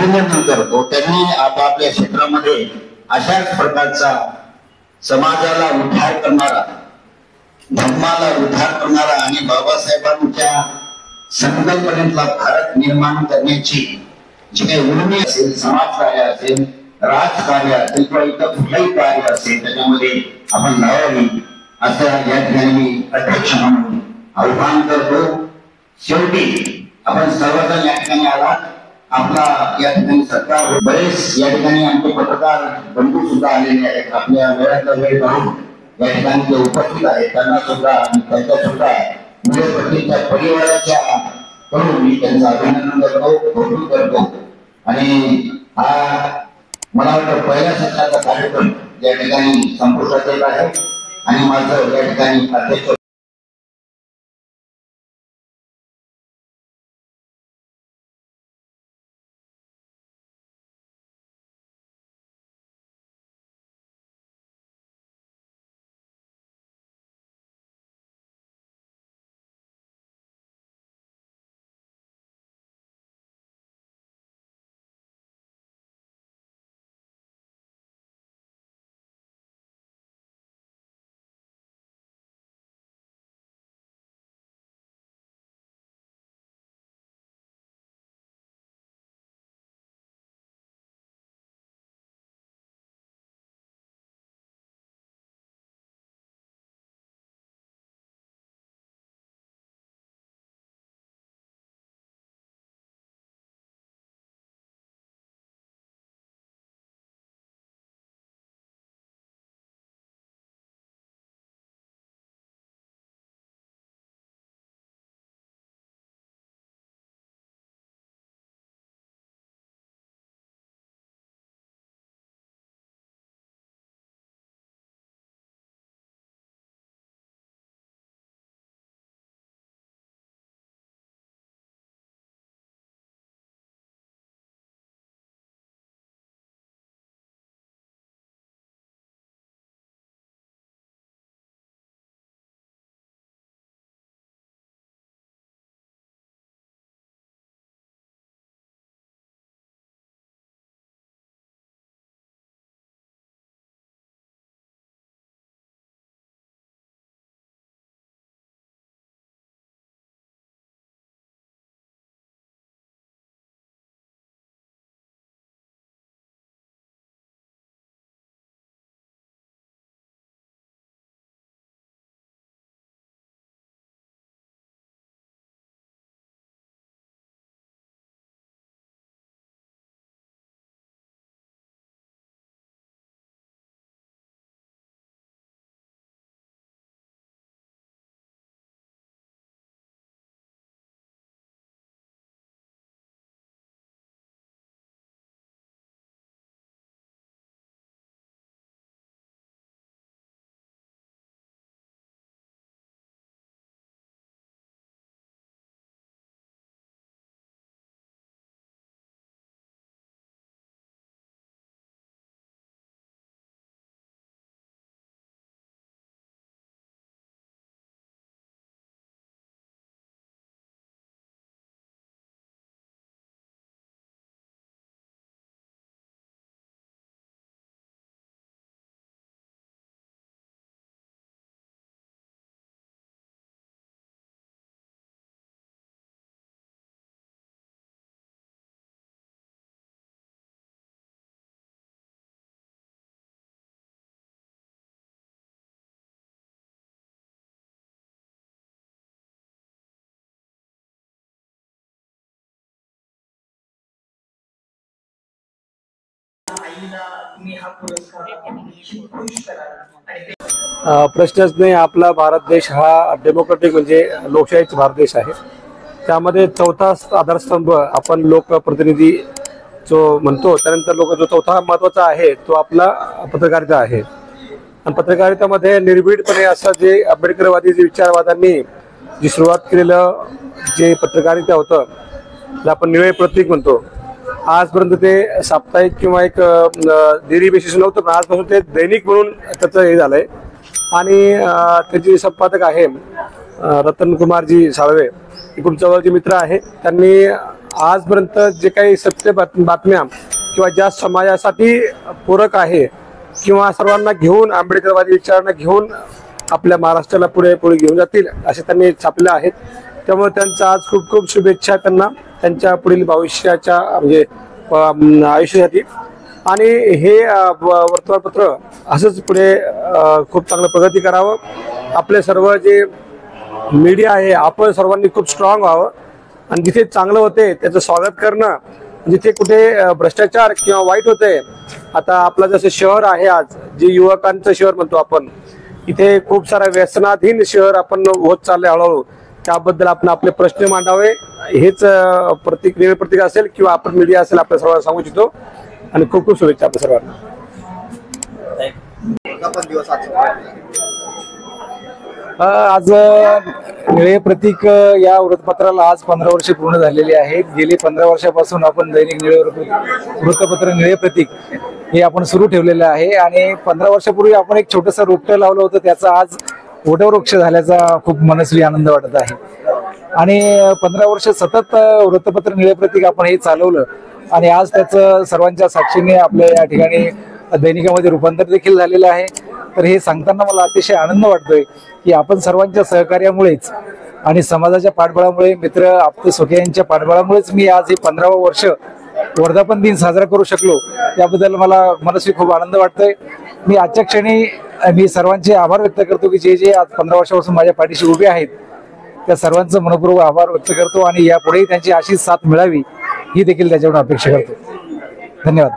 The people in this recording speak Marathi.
अभिनंदन करतो। त्यांनी आपापल्या क्षेत्रामध्ये अशाच प्रकारचा समाजाला उद्धार करणारा, धर्माला उद्धार करणारा आणि बाबासाहेबांच्या संकल्पनेतला भारत निर्माण करण्याची जी काही उर्मी असेल, समाजकार्य असेल, राजकार्य असेल किंवा इतर कुठलंही कार्य असेल त्याच्यामध्ये आपण लावावी असं या ठिकाणी अध्यक्ष म्हणून आव्हान करतो। शेवटी आपण सर्वजण या ठिकाणी आला, आपला या ठिकाणी सत्कार, बरेच या ठिकाणी आमचे पत्रकार बंधू सुद्धा आलेले आहेत, आपल्या वेळातला वेळ काढून या ठिकाणी जे उपस्थित आहेत त्यांना सुद्धा आणि त्यांच्या सुद्धा मुलेपतीच्या परिवाराच्या कडून मी त्यांचं अभिनंदन करतो, कौतुक करतो। आणि हा मला वाटतं पहिल्या सत्राचा कार्यक्रम या ठिकाणी संपुष्टात येत आहे आणि माझं या ठिकाणी अध्यक्ष प्रश्नच नाही। आपला भारत देश हा डेमोक्रेटिक म्हणजे लोकशाहीचा भारत देश आहे। त्यामध्ये चौथा आधारस्तंभ आपण लोकप्रतिनिधी जो म्हणतो, त्यानंतर जो चौथा महत्त्वाचा आहे तो आपला पत्रकारिता आहे। आणि पत्रकारितेमध्ये निर्भीडपणे असं जे आंबेडकरवादी जे विचारवादांनी जी सुरुवात केलेलं जे पत्रकारिता होतं त्याला आपण निळे प्रतीक म्हणतो। आजपर्यंत ते साप्ताहिक किंवा एक डेली बेसिस नव्हतं, पण आजपासून ते दैनिक म्हणून त्याचं हे झालंय। आणि त्याचे संपादक आहे रतन कुमारजी साळवे, एकूण जवळचे मित्र आहे। त्यांनी आजपर्यंत जे काही सत्य बातम्या किंवा ज्या समाजासाठी पूरक आहे किंवा सर्वांना घेऊन आंबेडकरवादी विचारांना घेऊन आपल्या महाराष्ट्राला पुढे पुढे घेऊन जातील असे त्यांनी छापले आहेत. त्यामुळे त्यांचा आज खूप खूप शुभेच्छा त्यांना त्यांच्या पुढील भविष्याच्या म्हणजे आयुष्यासाठी. आणि हे वर्तमानपत्र असंच पुढे खूप चांगलं प्रगती करावं. आपले सर्व जे मीडिया आहे आपण सर्वांनी खूप स्ट्रॉंग व्हावं आणि जिथे चांगलं होते त्याचं स्वागत करणं, जिथे कुठे भ्रष्टाचार किंवा वाईट होते, आता आपलं जसं शहर आहे आज जे युवकांचं शहर म्हणतो आपण, इथे खूप सारा व्यसनाधीन शहर आपण होत चाललंय हळूहळू, त्याबद्दल आपण आपले प्रश्न मांडावे हेच प्रतीक असेल किंवा आपण मीडिया असेल आपल्या सर्वांना सांगू इच्छितो. आणि खूप खूप शुभेच्छा आपल्या सर्वांना. आज निळे प्रतीक या वृत्तपत्राला आज 15 वर्षे पूर्ण झालेली आहेत. गेली 15 वर्षापासून आपण दैनिक निळे वृत्तपत्र निळे प्रतीक हे आपण सुरू ठेवलेलं आहे. आणि 15 वर्षापूर्वी आपण एक छोटंसं रोपटं लावलं होतं, त्याचा आज वटवृक्ष झाल्याचा खूप मनस्वी आनंद वाटत आहे. आणि 15 वर्ष सतत वृत्तपत्र निळे प्रतीक आपण हे चालवलं आणि आज त्याचं सर्वांच्या साक्षीने आपल्या या ठिकाणी दैनिकामध्ये रूपांतर देखील झालेलं आहे. तर हे सांगताना मला अतिशय आनंद वाटतोय की आपण सर्वांच्या सहकार्यामुळेच आणि समाजाच्या पाठबळामुळे, मित्र आप्त सखे यांच्या पाठबळामुळेच मी आज हे 15वं वर्ष वर्धापन दिन साजरा करू शकलो. त्याबद्दल मला मनस्वी खूप आनंद वाटतोय. मी आजच्या क्षणी मी सर्वांचे आभार व्यक्त करतो की जे आज 15 वर्षापासून माझ्या पाठीशी उभे आहेत त्या सर्वांचं मनपूर्वक आभार व्यक्त करतो आणि यापुढेही त्यांची अशीच साथ मिळावी ही देखील त्याच्याकडून अपेक्षा करतो. धन्यवाद.